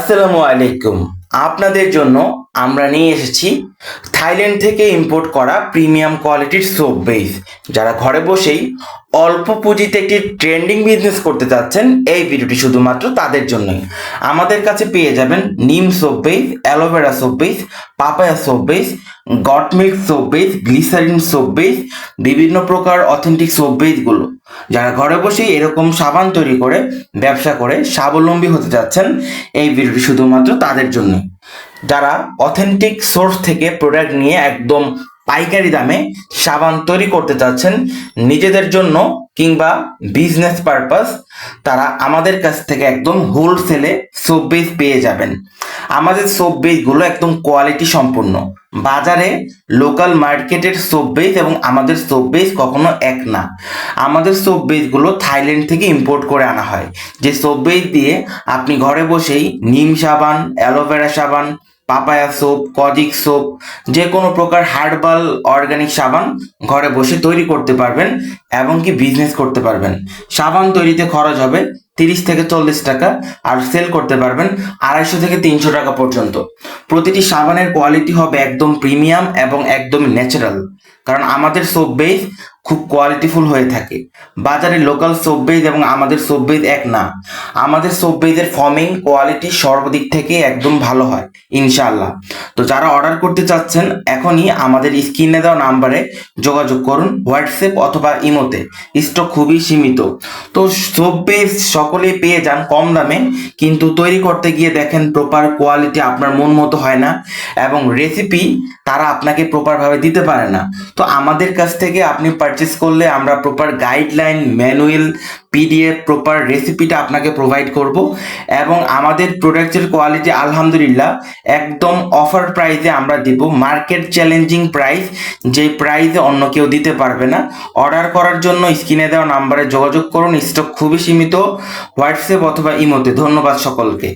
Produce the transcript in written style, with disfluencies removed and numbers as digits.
আসসালামু আলাইকুম। আপনাদের জন্য আমরা নিয়ে এসেছি থাইল্যান্ড থেকে ইম্পোর্ট করা প্রিমিয়াম কোয়ালিটির সোপ বেস। যারা ঘরে বসেই অল্প পুঁজিতে একটি ট্রেন্ডিং বিজনেস করতে চাচ্ছেন, এই ভিডিওটি শুধুমাত্র তাদের জন্যই। আমাদের কাছে পেয়ে যাবেন neem soap base, aloe vera soap base, papaya soap base, goat milk soap base, glycerine soap base, বিভিন্ন প্রকার অথেন্টিক সোপ বেসগুলো। যারা ঘরে বসেই এরকম সাবান তৈরি করে ব্যবসা করে স্বাবলম্বী হতে যাচ্ছেন, এই ভিডিওটি শুধুমাত্র তাদের জন্য। যারা অথেন্টিক সোর্স থেকে প্রোডাক্ট নিয়ে একদম পাইকারি দামে সাবান তৈরি করতে চাচ্ছেন নিজেদের জন্য কিংবা বিজনেস পারপাস, তারা আমাদের কাছ থেকে একদম হোলসেলে সোপ বেস পেয়ে যাবেন। আমাদের সোপ বেসগুলো একদম কোয়ালিটি সম্পূর্ণ। বাজারে লোকাল মার্কেটের সোপ বেস এবং আমাদের সোপ বেস কখনো এক না। আমাদের সোপ বেসগুলো থাইল্যান্ড থেকে ইম্পোর্ট করে আনা হয়, যে সোপ বেস দিয়ে আপনি ঘরে বসেই নিম সাবান, অ্যালোভেরা সাবান, পাপায়া সোপ, কজিক সোপ, যে কোনো প্রকার হার্বাল অর্গানিক সাবান ঘরে বসে তৈরি করতে পারবেন এবং কি বিজনেস করতে পারবেন। সাবান তৈরিতে খরচ হবে 30 থেকে 40 টাকা, আর সেল করতে পারবেন 250 থেকে 300 টাকা পর্যন্ত। প্রতিটি সাবানের কোয়ালিটি হবে একদম প্রিমিয়াম এবং একদম ন্যাচারাল, কারণ আমাদের সোপ বেস খুব কোয়ালিটিফুল হয়ে থাকে। বাজারে লোকাল সোপ বেস এবং আমাদের সোপ বেস এক না। আমাদের সোপ বেসের ফর্মিং কোয়ালিটি সর্বদিক থেকে একদম ভালো হয় ইনশাআল্লাহ। তো যারা অর্ডার করতে চাচ্ছেন, এখনই আমাদের স্ক্রিনে দেওয়া নাম্বারে যোগাযোগ করুন, হোয়াটসঅ্যাপ অথবা ইমোতে। স্টক খুবই সীমিত। তো সোপ বেস সকলেই পেয়ে যান কম দামে, কিন্তু তৈরি করতে গিয়ে দেখেন প্রপার কোয়ালিটি আপনার মন মতো হয় না এবং রেসিপি তারা আপনাকে প্রপারভাবে দিতে পারে না। তো আমাদের কাছ থেকে আপনি পারচেস করলে আমরা proper guideline, manual, PDF, proper রেসিপিটা আপনাকে প্রোভাইড করব এবং আমাদের প্রোডাক্টের কোয়ালিটি আলহামদুলিল্লাহ একদম অফার প্রাইসে আমরা দিব, মার্কেট চ্যালেঞ্জিং প্রাইস, যে প্রাইসে অন্য কেউ দিতে পারবে না। অর্ডার করার জন্য স্ক্রিনে দেওয়া নাম্বারে যোগাযোগ করুন। স্টক খুবই সীমিত, হোয়াটসঅ্যাপ অথবা ইমোতে। ধন্যবাদ সকলকে।